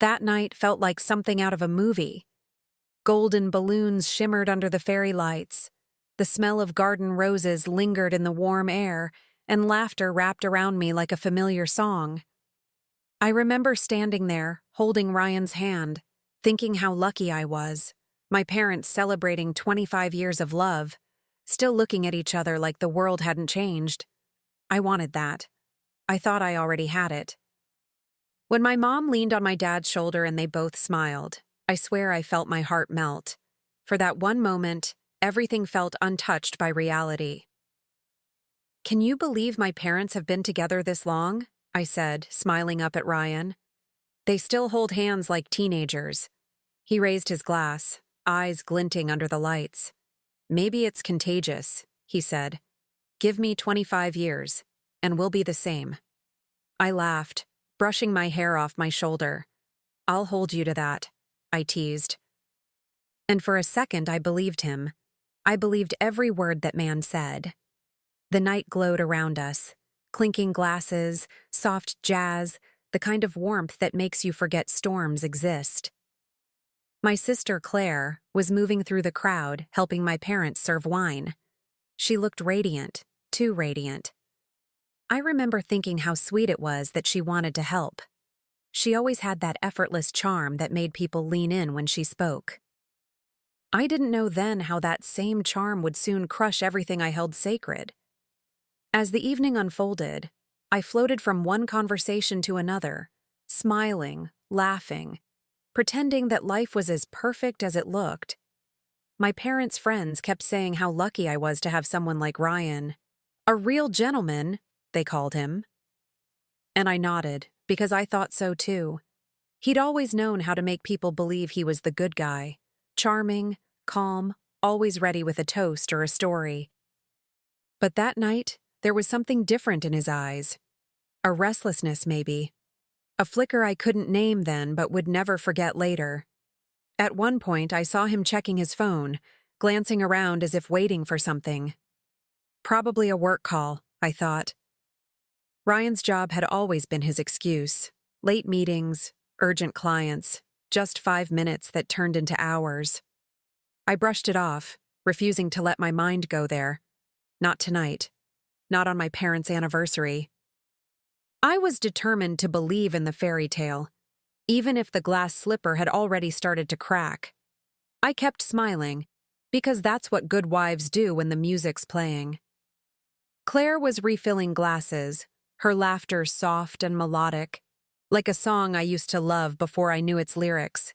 That night felt like something out of a movie. Golden balloons shimmered under the fairy lights. The smell of garden roses lingered in the warm air, and laughter wrapped around me like a familiar song. I remember standing there, holding Ryan's hand, thinking how lucky I was. My parents celebrating 25 years of love, still looking at each other like the world hadn't changed. I wanted that. I thought I already had it. When my mom leaned on my dad's shoulder and they both smiled, I swear I felt my heart melt. For that one moment, everything felt untouched by reality. "Can you believe my parents have been together this long?" I said, smiling up at Ryan. "They still hold hands like teenagers." He raised his glass, eyes glinting under the lights. "Maybe it's contagious," he said. "Give me 25 years, and we'll be the same." I laughed, brushing my hair off my shoulder. "I'll hold you to that," I teased. And for a second I believed him. I believed every word that man said. The night glowed around us. Clinking glasses, soft jazz, the kind of warmth that makes you forget storms exist. My sister Claire was moving through the crowd, helping my parents serve wine. She looked radiant, too radiant. I remember thinking how sweet it was that she wanted to help. She always had that effortless charm that made people lean in when she spoke. I didn't know then how that same charm would soon crush everything I held sacred. As the evening unfolded, I floated from one conversation to another, smiling, laughing, pretending that life was as perfect as it looked. My parents' friends kept saying how lucky I was to have someone like Ryan. "A real gentleman," they called him. And I nodded, because I thought so too. He'd always known how to make people believe he was the good guy. Charming, calm, always ready with a toast or a story. But that night, there was something different in his eyes. A restlessness, maybe. A flicker I couldn't name then but would never forget later. At one point, I saw him checking his phone, glancing around as if waiting for something. Probably a work call, I thought. Ryan's job had always been his excuse. Late meetings, urgent clients, just 5 minutes that turned into hours. I brushed it off, refusing to let my mind go there. Not tonight. Not on my parents' anniversary. I was determined to believe in the fairy tale, even if the glass slipper had already started to crack. I kept smiling, because that's what good wives do when the music's playing. Claire was refilling glasses, her laughter soft and melodic, like a song I used to love before I knew its lyrics.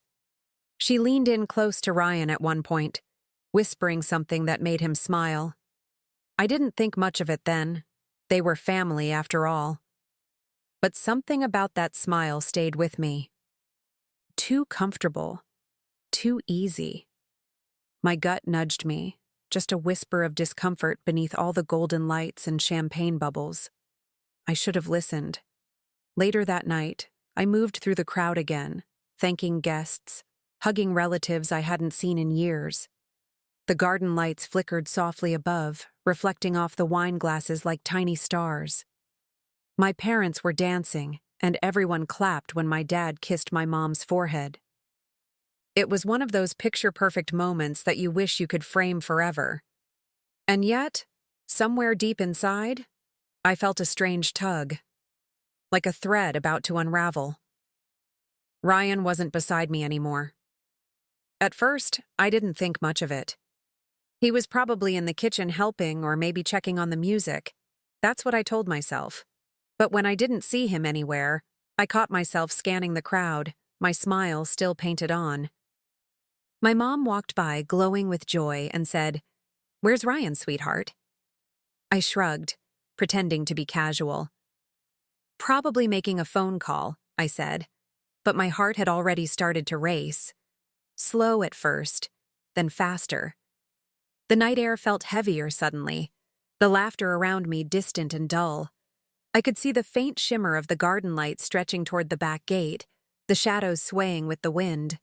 She leaned in close to Ryan at one point, whispering something that made him smile. I didn't think much of it then. They were family after all. But something about that smile stayed with me. Too comfortable. Too easy. My gut nudged me, just a whisper of discomfort beneath all the golden lights and champagne bubbles. I should have listened. Later that night, I moved through the crowd again, thanking guests, hugging relatives I hadn't seen in years. The garden lights flickered softly above, reflecting off the wine glasses like tiny stars. My parents were dancing, and everyone clapped when my dad kissed my mom's forehead. It was one of those picture-perfect moments that you wish you could frame forever. And yet, somewhere deep inside, I felt a strange tug, like a thread about to unravel. Ryan wasn't beside me anymore. At first, I didn't think much of it. He was probably in the kitchen helping or maybe checking on the music. That's what I told myself. But when I didn't see him anywhere, I caught myself scanning the crowd, my smile still painted on. My mom walked by, glowing with joy, and said, "Where's Ryan, sweetheart?" I shrugged, pretending to be casual. "Probably making a phone call," I said, but my heart had already started to race. Slow at first, then faster. The night air felt heavier suddenly, the laughter around me distant and dull. I could see the faint shimmer of the garden light stretching toward the back gate, the shadows swaying with the wind.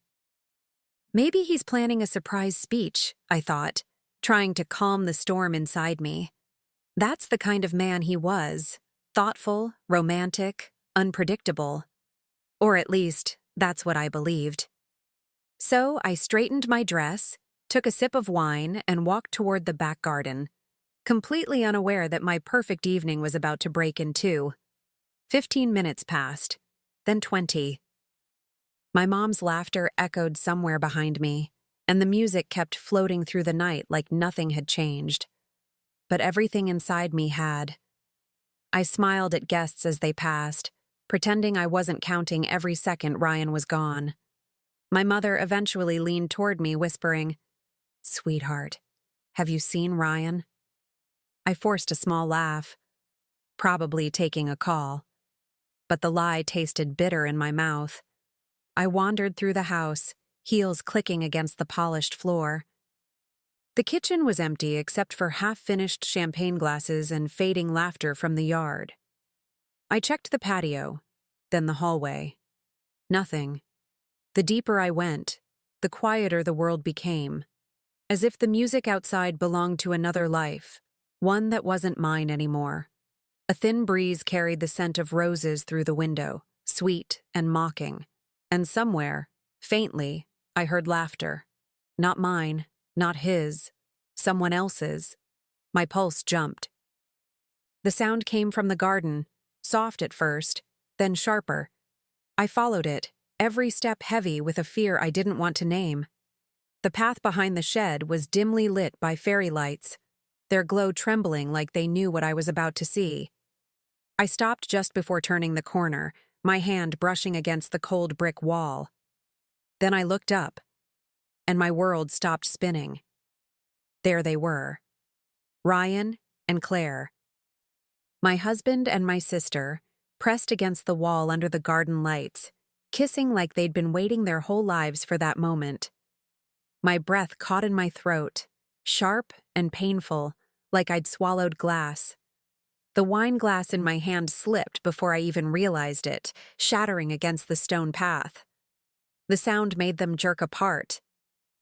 Maybe he's planning a surprise speech, I thought, trying to calm the storm inside me. That's the kind of man he was, thoughtful, romantic, unpredictable. Or at least, That's what I believed. So I straightened my dress, took a sip of wine, and walked toward the back garden, completely unaware that my perfect evening was about to break in two. 15 minutes passed, then 20. My mom's laughter echoed somewhere behind me, and the music kept floating through the night like nothing had changed. But everything inside me had. I smiled at guests as they passed, pretending I wasn't counting every second Ryan was gone. My mother eventually leaned toward me, whispering, "Sweetheart, have you seen Ryan?" I forced a small laugh, probably taking a call. But the lie tasted bitter in my mouth. I wandered through the house, heels clicking against the polished floor. The kitchen was empty except for half-finished champagne glasses and fading laughter from the yard. I checked the patio, then the hallway. Nothing. The deeper I went, the quieter the world became, as if the music outside belonged to another life, one that wasn't mine anymore. A thin breeze carried the scent of roses through the window, sweet and mocking. And somewhere, faintly, I heard laughter. Not mine, not his, someone else's. My pulse jumped. The sound came from the garden, soft at first, then sharper. I followed it, every step heavy with a fear I didn't want to name. The path behind the shed was dimly lit by fairy lights, their glow trembling like they knew what I was about to see. I stopped just before turning the corner, my hand brushing against the cold brick wall. Then I looked up, and my world stopped spinning. There they were, Ryan and Claire. My husband and my sister, pressed against the wall under the garden lights, kissing like they'd been waiting their whole lives for that moment. My breath caught in my throat, sharp and painful, like I'd swallowed glass. The wine glass in my hand slipped before I even realized it, shattering against the stone path. The sound made them jerk apart.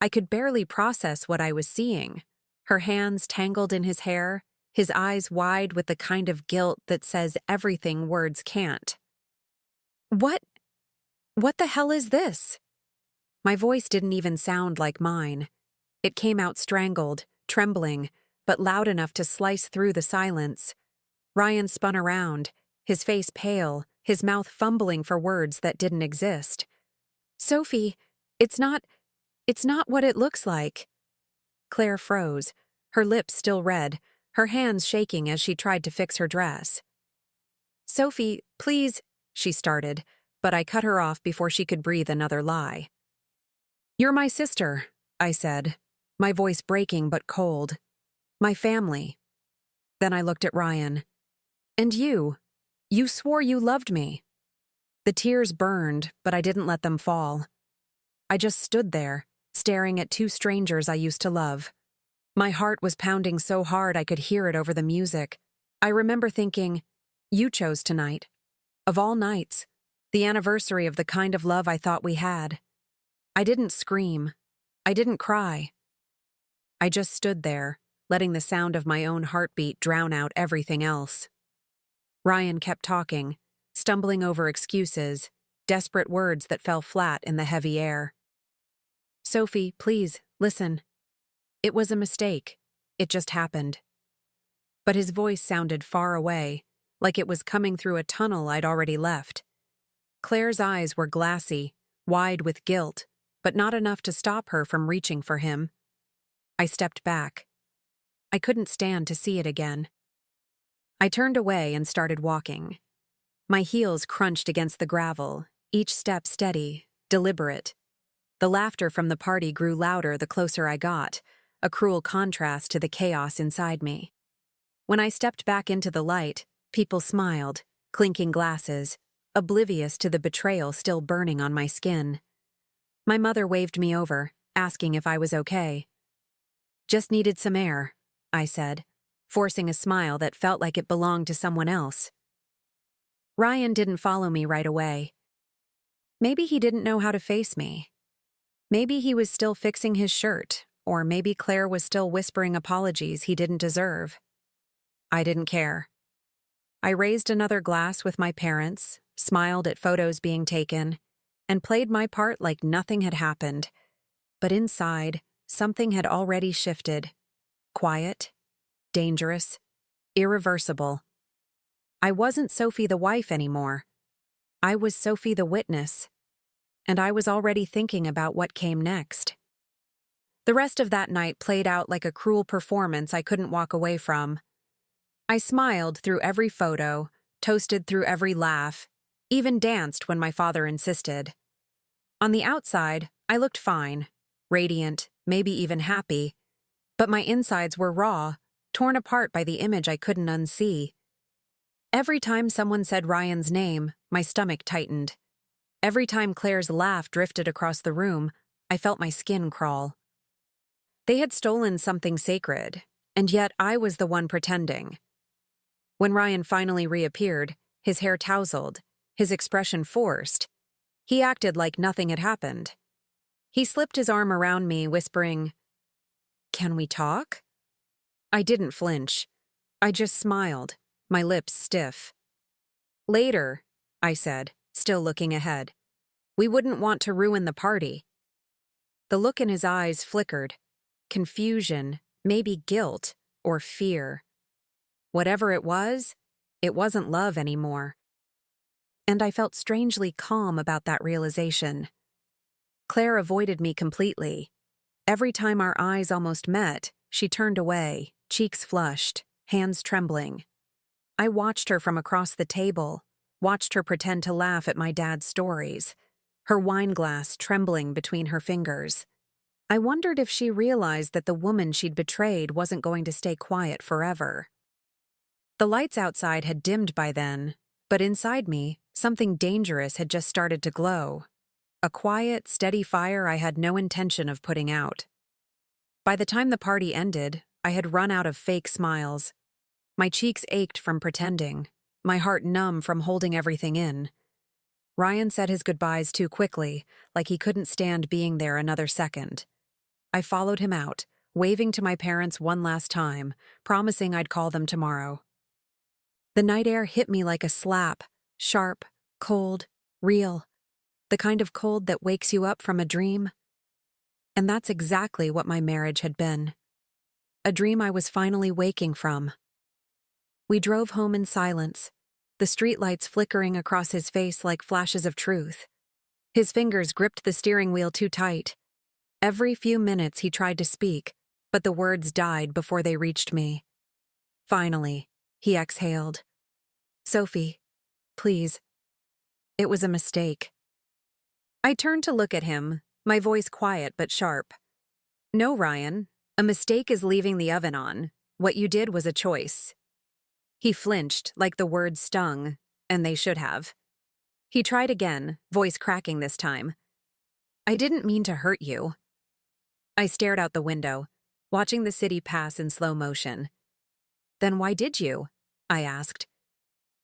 I could barely process what I was seeing. Her hands tangled in his hair, his eyes wide with the kind of guilt that says everything words can't. What the hell is this? My voice didn't even sound like mine. It came out strangled, trembling, but loud enough to slice through the silence. Ryan spun around, his face pale, his mouth fumbling for words that didn't exist. "Sophie, it's not what it looks like." Claire froze, her lips still red, her hands shaking as she tried to fix her dress. "Sophie, please," she started, but I cut her off before she could breathe another lie. "You're my sister," I said, my voice breaking but cold. "My family." Then I looked at Ryan. "And you swore you loved me." The tears burned, but I didn't let them fall. I just stood there, staring at two strangers I used to love. My heart was pounding so hard I could hear it over the music. I remember thinking, you chose tonight. Of all nights, the anniversary of the kind of love I thought we had. I didn't scream. I didn't cry. I just stood there, letting the sound of my own heartbeat drown out everything else. Ryan kept talking, stumbling over excuses, desperate words that fell flat in the heavy air. "Sophie, please, listen. It was a mistake. It just happened." But his voice sounded far away, like it was coming through a tunnel I'd already left. Claire's eyes were glassy, wide with guilt, but not enough to stop her from reaching for him. I stepped back. I couldn't stand to see it again. I turned away and started walking. My heels crunched against the gravel, each step steady, deliberate. The laughter from the party grew louder the closer I got, a cruel contrast to the chaos inside me. When I stepped back into the light, people smiled, clinking glasses, oblivious to the betrayal still burning on my skin. My mother waved me over, asking if I was okay. "Just needed some air," I said, forcing a smile that felt like it belonged to someone else. Ryan didn't follow me right away. Maybe he didn't know how to face me. Maybe he was still fixing his shirt, or maybe Claire was still whispering apologies he didn't deserve. I didn't care. I raised another glass with my parents, smiled at photos being taken, and played my part like nothing had happened. But inside, something had already shifted. Quiet, dangerous, irreversible. I wasn't Sophie the wife anymore. I was Sophie the witness. And I was already thinking about what came next. The rest of that night played out like a cruel performance I couldn't walk away from. I smiled through every photo, toasted through every laugh, even danced when my father insisted. On the outside, I looked fine, radiant, maybe even happy, but my insides were raw, torn apart by the image I couldn't unsee. Every time someone said Ryan's name, my stomach tightened. Every time Claire's laugh drifted across the room, I felt my skin crawl. They had stolen something sacred, and yet I was the one pretending. When Ryan finally reappeared, his hair tousled, his expression forced, he acted like nothing had happened. He slipped his arm around me, whispering, "Can we talk?" I didn't flinch. I just smiled, my lips stiff. "Later," I said, still looking ahead. "We wouldn't want to ruin the party." The look in his eyes flickered. Confusion, maybe guilt, or fear. Whatever it wasn't love anymore. And I felt strangely calm about that realization. Claire avoided me completely. Every time our eyes almost met, she turned away, cheeks flushed, hands trembling. I watched her from across the table, watched her pretend to laugh at my dad's stories, her wine glass trembling between her fingers. I wondered if she realized that the woman she'd betrayed wasn't going to stay quiet forever. The lights outside had dimmed by then, but inside me, something dangerous had just started to glow. A quiet, steady fire I had no intention of putting out. By the time the party ended, I had run out of fake smiles. My cheeks ached from pretending, my heart numb from holding everything in. Ryan said his goodbyes too quickly, like he couldn't stand being there another second. I followed him out, waving to my parents one last time, promising I'd call them tomorrow. The night air hit me like a slap, sharp, cold, real, the kind of cold that wakes you up from a dream. And that's exactly what my marriage had been. A dream I was finally waking from. We drove home in silence, the streetlights flickering across his face like flashes of truth. His fingers gripped the steering wheel too tight. Every few minutes he tried to speak, but the words died before they reached me. Finally, he exhaled. "Sophie, please." It was a mistake. I turned to look at him, my voice quiet but sharp. "No, Ryan, a mistake is leaving the oven on. What you did was a choice." He flinched, like the words stung, and they should have. He tried again, voice cracking this time. "I didn't mean to hurt you." I stared out the window, watching the city pass in slow motion. "Then why did you?" I asked.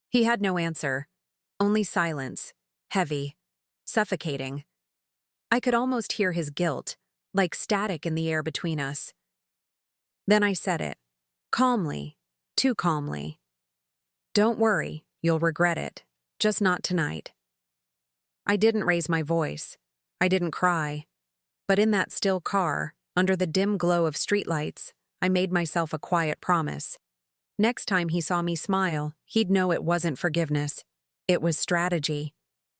He had no answer, only silence, heavy, suffocating. I could almost hear his guilt, like static in the air between us. Then I said it, calmly, too calmly. "Don't worry, you'll regret it, just not tonight." I didn't raise my voice. I didn't cry. But in that still car, under the dim glow of streetlights, I made myself a quiet promise. Next time he saw me smile, he'd know it wasn't forgiveness. It was strategy.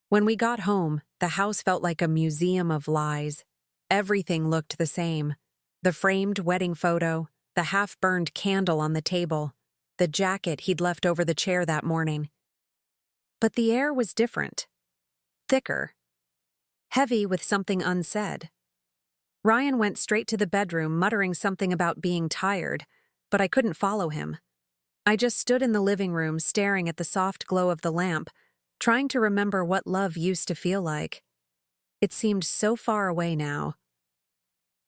When we got home, the house felt like a museum of lies. Everything looked the same. The framed wedding photo, the half-burned candle on the table, the jacket he'd left over the chair that morning. But the air was different. Thicker. Heavy with something unsaid. Ryan went straight to the bedroom, muttering something about being tired, but I couldn't follow him. I just stood in the living room, staring at the soft glow of the lamp, trying to remember what love used to feel like. It seemed so far away now.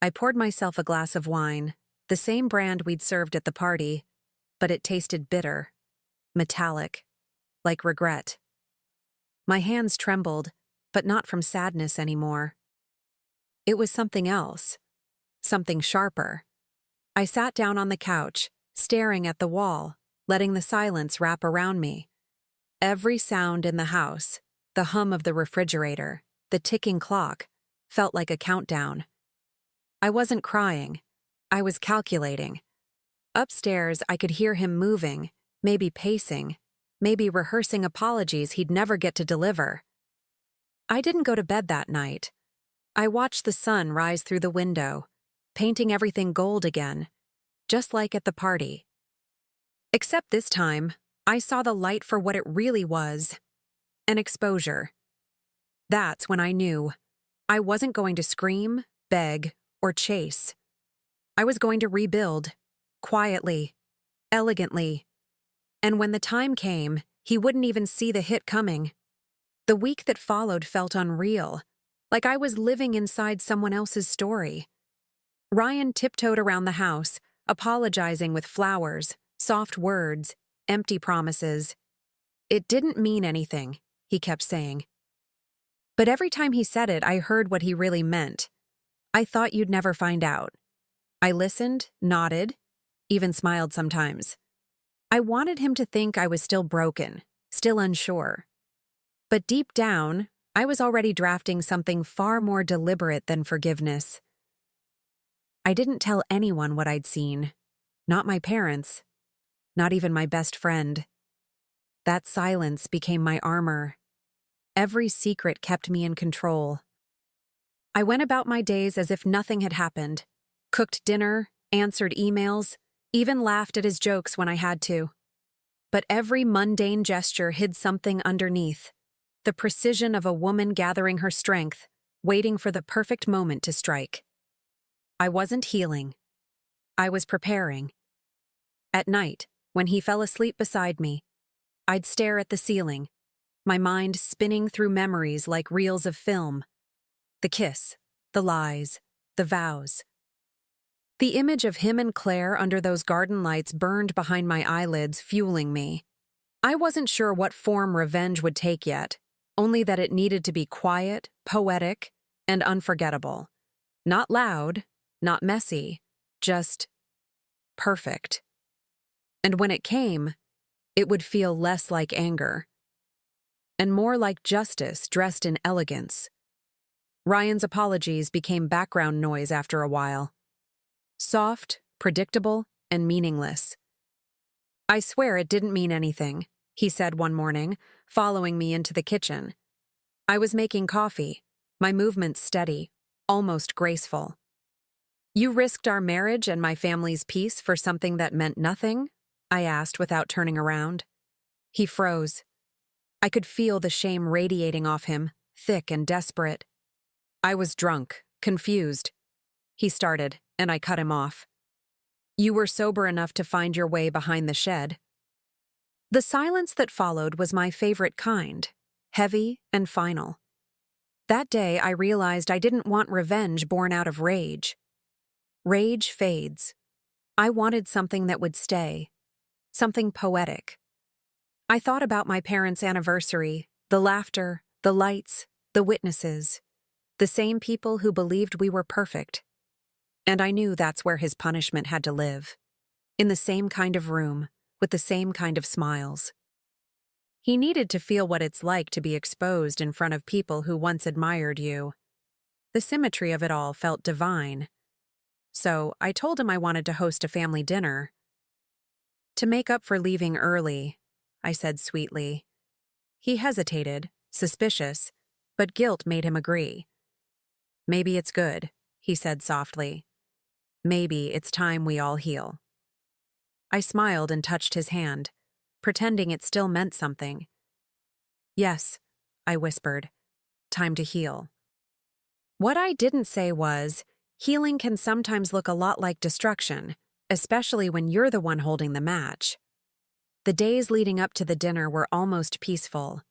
I poured myself a glass of wine, the same brand we'd served at the party, but it tasted bitter, metallic, like regret. My hands trembled, but not from sadness anymore. It was something else, something sharper. I sat down on the couch, staring at the wall, letting the silence wrap around me. Every sound in the house, the hum of the refrigerator, the ticking clock, felt like a countdown. I wasn't crying. I was calculating. Upstairs, I could hear him moving, maybe pacing, maybe rehearsing apologies he'd never get to deliver. I didn't go to bed that night. I watched the sun rise through the window, painting everything gold again, just like at the party. Except this time, I saw the light for what it really was, an exposure. That's when I knew. I wasn't going to scream, beg, or chase. I was going to rebuild, quietly, elegantly. And when the time came, he wouldn't even see the hit coming. The week that followed felt unreal, like I was living inside someone else's story. Ryan tiptoed around the house, apologizing with flowers, soft words, empty promises. It didn't mean anything, he kept saying. But every time he said it, I heard what he really meant. I thought you'd never find out. I listened, nodded, even smiled sometimes. I wanted him to think I was still broken, still unsure. But deep down, I was already drafting something far more deliberate than forgiveness. I didn't tell anyone what I'd seen. Not my parents. Not even my best friend. That silence became my armor. Every secret kept me in control. I went about my days as if nothing had happened. Cooked dinner, answered emails, even laughed at his jokes when I had to. But every mundane gesture hid something underneath. The precision of a woman gathering her strength, waiting for the perfect moment to strike. I wasn't healing. I was preparing. At night, when he fell asleep beside me, I'd stare at the ceiling, my mind spinning through memories like reels of film. The kiss, the lies, the vows. The image of him and Claire under those garden lights burned behind my eyelids, fueling me. I wasn't sure what form revenge would take yet, only that it needed to be quiet, poetic, and unforgettable. Not loud, not messy, just perfect. And when it came, it would feel less like anger, and more like justice dressed in elegance. Ryan's apologies became background noise after a while. Soft, predictable, and meaningless. I swear it didn't mean anything, he said one morning, following me into the kitchen. I was making coffee, my movements steady, almost graceful. You risked our marriage and my family's peace for something that meant nothing? I asked without turning around. He froze. I could feel the shame radiating off him, thick and desperate. I was drunk, confused. He started, and I cut him off. You were sober enough to find your way behind the shed. The silence that followed was my favorite kind, heavy and final. That day, I realized I didn't want revenge born out of rage. Rage fades. I wanted something that would stay, something poetic. I thought about my parents' anniversary, the laughter, the lights, the witnesses, the same people who believed we were perfect. And I knew that's where his punishment had to live, in the same kind of room, with the same kind of smiles. He needed to feel what it's like to be exposed in front of people who once admired you. The symmetry of it all felt divine. So I told him I wanted to host a family dinner. To make up for leaving early, I said sweetly. He hesitated, suspicious, but guilt made him agree. Maybe it's good, he said softly. Maybe it's time we all heal. I smiled and touched his hand, pretending it still meant something. Yes, I whispered. Time to heal. What I didn't say was, healing can sometimes look a lot like destruction, especially when you're the one holding the match. The days leading up to the dinner were almost peaceful.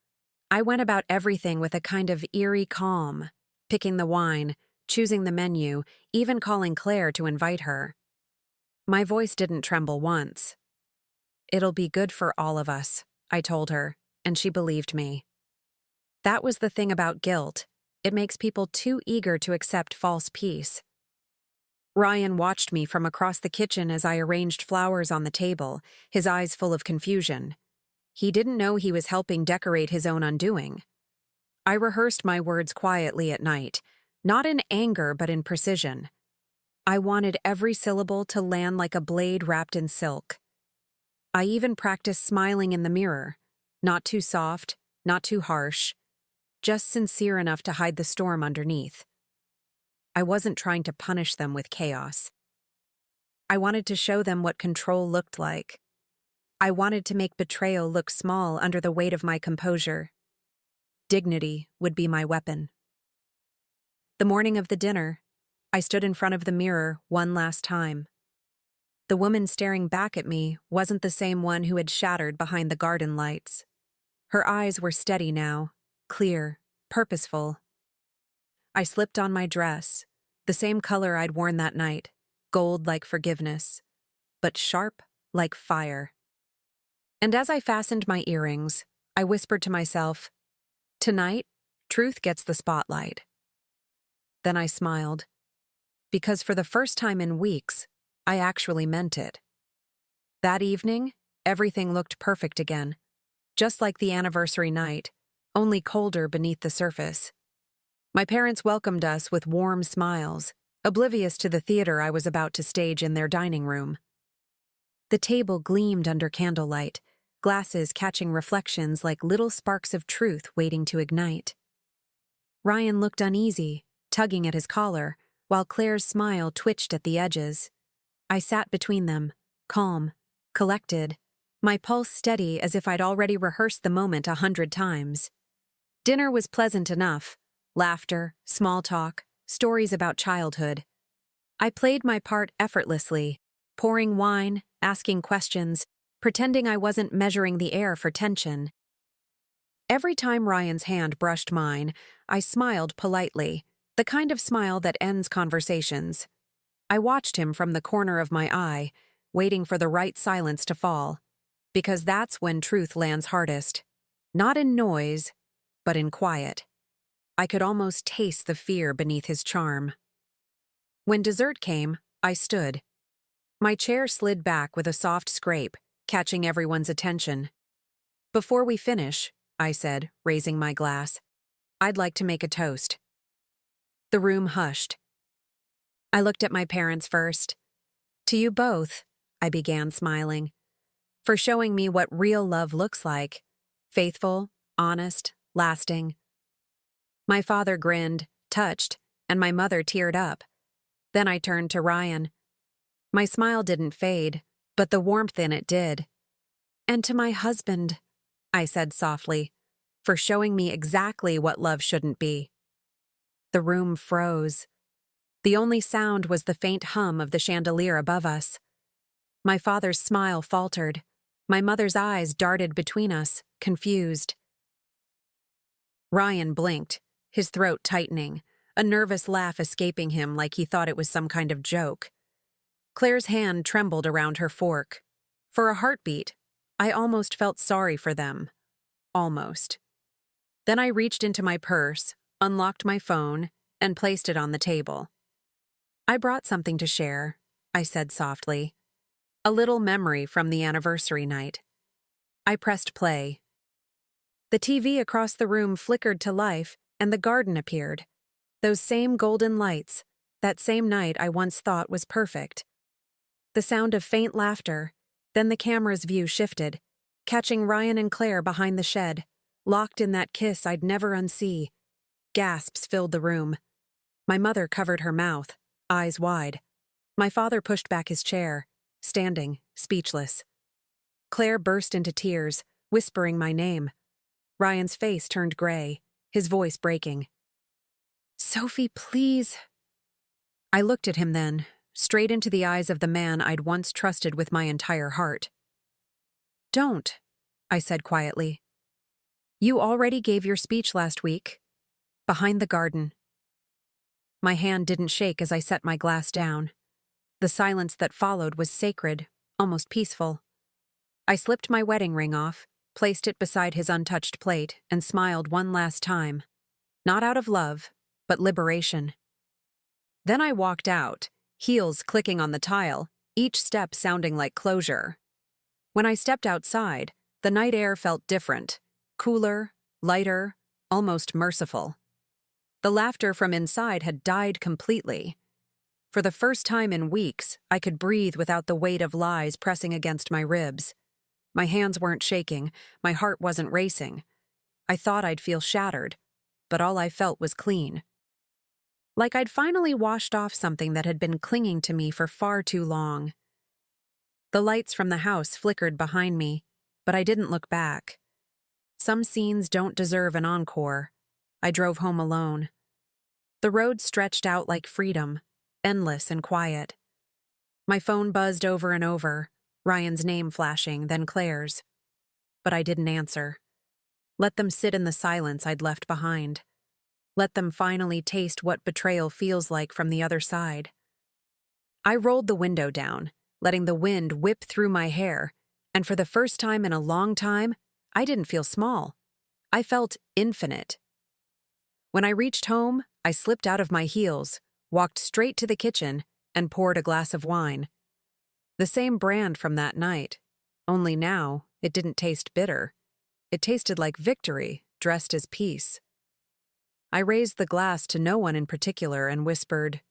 I went about everything with a kind of eerie calm, picking the wine, choosing the menu, even calling Claire to invite her. My voice didn't tremble once. It'll be good for all of us, I told her, and she believed me. That was the thing about guilt. It makes people too eager to accept false peace. Ryan watched me from across the kitchen as I arranged flowers on the table, his eyes full of confusion. He didn't know he was helping decorate his own undoing. I rehearsed my words quietly at night, not in anger but in precision. I wanted every syllable to land like a blade wrapped in silk. I even practiced smiling in the mirror, not too soft, not too harsh, just sincere enough to hide the storm underneath. I wasn't trying to punish them with chaos. I wanted to show them what control looked like. I wanted to make betrayal look small under the weight of my composure. Dignity would be my weapon. The morning of the dinner, I stood in front of the mirror one last time. The woman staring back at me wasn't the same one who had shattered behind the garden lights. Her eyes were steady now, clear, purposeful. I slipped on my dress, the same color I'd worn that night, gold like forgiveness, but sharp like fire. And as I fastened my earrings, I whispered to myself, "Tonight, truth gets the spotlight." Then I smiled, because for the first time in weeks, I actually meant it. That evening, everything looked perfect again, just like the anniversary night, only colder beneath the surface. My parents welcomed us with warm smiles, oblivious to the theater I was about to stage in their dining room. The table gleamed under candlelight, glasses catching reflections like little sparks of truth waiting to ignite. Ryan looked uneasy, tugging at his collar, while Claire's smile twitched at the edges. I sat between them, calm, collected, my pulse steady as if I'd already rehearsed the moment 100 times. Dinner was pleasant enough. Laughter, small talk, stories about childhood. I played my part effortlessly, pouring wine, asking questions, pretending I wasn't measuring the air for tension. Every time Ryan's hand brushed mine, I smiled politely, the kind of smile that ends conversations. I watched him from the corner of my eye, waiting for the right silence to fall, because that's when truth lands hardest. Not in noise, but in quiet. I could almost taste the fear beneath his charm. When dessert came, I stood. My chair slid back with a soft scrape, catching everyone's attention. "Before we finish," I said, raising my glass, "I'd like to make a toast." The room hushed. I looked at my parents first. "To you both," I began, smiling, "for showing me what real love looks like. Faithful, honest, lasting." My father grinned, touched, and my mother teared up. Then I turned to Ryan. My smile didn't fade, but the warmth in it did. "And to my husband," I said softly, "for showing me exactly what love shouldn't be." The room froze. The only sound was the faint hum of the chandelier above us. My father's smile faltered. My mother's eyes darted between us, confused. Ryan blinked, his throat tightening, a nervous laugh escaping him like he thought it was some kind of joke. Claire's hand trembled around her fork. For a heartbeat, I almost felt sorry for them. Almost. Then I reached into my purse, unlocked my phone, and placed it on the table. "I brought something to share," I said softly. "A little memory from the anniversary night." I pressed play. The TV across the room flickered to life, and the garden appeared. Those same golden lights, that same night I once thought was perfect. The sound of faint laughter, then the camera's view shifted, catching Ryan and Claire behind the shed, locked in that kiss I'd never unsee. Gasps filled the room. My mother covered her mouth, eyes wide. My father pushed back his chair, standing, speechless. Claire burst into tears, whispering my name. Ryan's face turned gray, his voice breaking. "Sophie, please." I looked at him then, straight into the eyes of the man I'd once trusted with my entire heart. "Don't," I said quietly. "You already gave your speech last week. Behind the garden." My hand didn't shake as I set my glass down. The silence that followed was sacred, almost peaceful. I slipped my wedding ring off, placed it beside his untouched plate, and smiled one last time. Not out of love, but liberation. Then I walked out, heels clicking on the tile, each step sounding like closure. When I stepped outside, the night air felt different, cooler, lighter, almost merciful. The laughter from inside had died completely. For the first time in weeks, I could breathe without the weight of lies pressing against my ribs. My hands weren't shaking, my heart wasn't racing. I thought I'd feel shattered, but all I felt was clean. Like I'd finally washed off something that had been clinging to me for far too long. The lights from the house flickered behind me, but I didn't look back. Some scenes don't deserve an encore. I drove home alone. The road stretched out like freedom, endless and quiet. My phone buzzed over and over, Ryan's name flashing, then Claire's. But I didn't answer. Let them sit in the silence I'd left behind. Let them finally taste what betrayal feels like from the other side. I rolled the window down, letting the wind whip through my hair, and for the first time in a long time, I didn't feel small. I felt infinite. When I reached home, I slipped out of my heels, walked straight to the kitchen, and poured a glass of wine. The same brand from that night, only now it didn't taste bitter. It tasted like victory, dressed as peace. I raised the glass to no one in particular and whispered,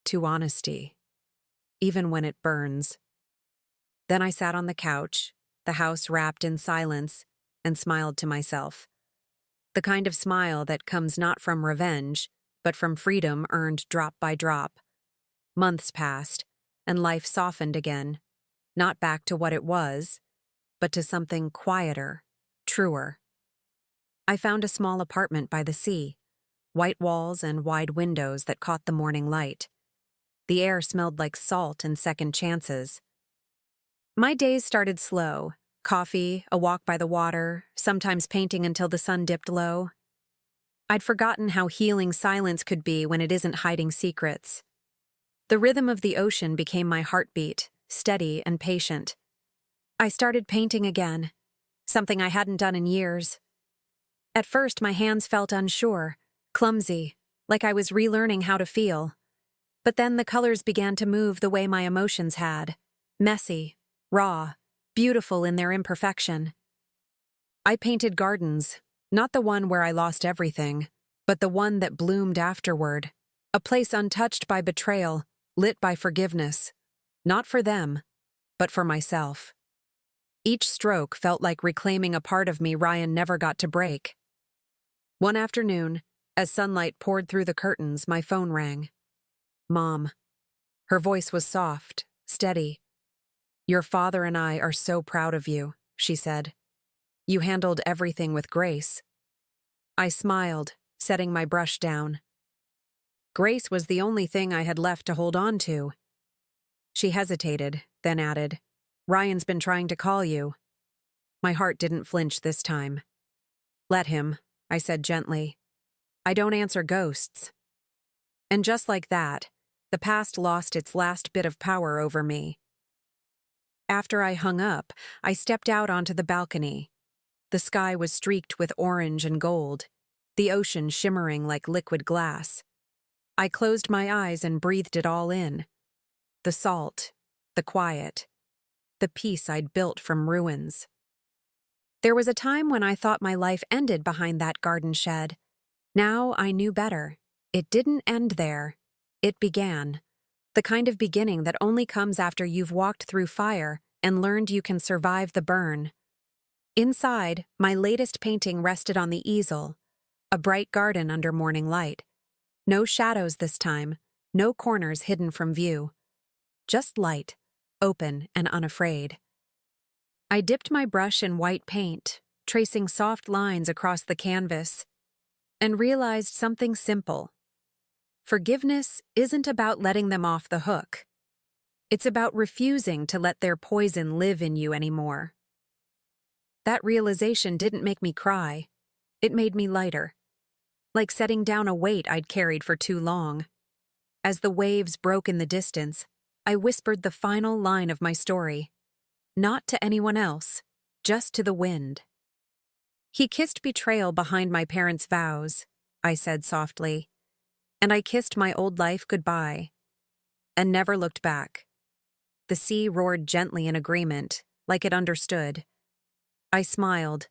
"To honesty, even when it burns." Then I sat on the couch, the house wrapped in silence, and smiled to myself. The kind of smile that comes not from revenge, but from freedom earned drop by drop. Months passed, and life softened again, not back to what it was, but to something quieter, truer. I found a small apartment by the sea, white walls and wide windows that caught the morning light. The air smelled like salt and second chances. My days started slow. Coffee, a walk by the water, sometimes painting until the sun dipped low. I'd forgotten how healing silence could be when it isn't hiding secrets. The rhythm of the ocean became my heartbeat, steady and patient. I started painting again, something I hadn't done in years. At first, my hands felt unsure, clumsy, like I was relearning how to feel. But then the colors began to move the way my emotions had, messy, raw, beautiful in their imperfection. I painted gardens, not the one where I lost everything, but the one that bloomed afterward, a place untouched by betrayal, lit by forgiveness, not for them, but for myself. Each stroke felt like reclaiming a part of me Ryan never got to break. One afternoon, as sunlight poured through the curtains, my phone rang. Mom. Her voice was soft, steady. "Your father and I are so proud of you," she said. "You handled everything with grace." I smiled, setting my brush down. Grace was the only thing I had left to hold on to. She hesitated, then added, "Ryan's been trying to call you." My heart didn't flinch this time. "Let him," I said gently. "I don't answer ghosts." And just like that, the past lost its last bit of power over me. After I hung up, I stepped out onto the balcony. The sky was streaked with orange and gold, the ocean shimmering like liquid glass. I closed my eyes and breathed it all in. The salt, the quiet, the peace I'd built from ruins. There was a time when I thought my life ended behind that garden shed. Now I knew better. It didn't end there. It began. The kind of beginning that only comes after you've walked through fire and learned you can survive the burn. Inside, my latest painting rested on the easel, a bright garden under morning light. No shadows this time, no corners hidden from view. Just light, open and unafraid. I dipped my brush in white paint, tracing soft lines across the canvas, and realized something simple. Forgiveness isn't about letting them off the hook. It's about refusing to let their poison live in you anymore. That realization didn't make me cry. It made me lighter, like setting down a weight I'd carried for too long. As the waves broke in the distance, I whispered the final line of my story. Not to anyone else, just to the wind. "He kissed betrayal behind my parents' vows," I said softly. "And I kissed my old life goodbye, and never looked back." The sea roared gently in agreement, like it understood. I smiled,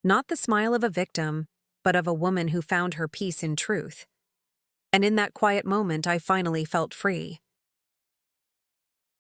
not the smile of a victim, but of a woman who found her peace in truth. And in that quiet moment, I finally felt free.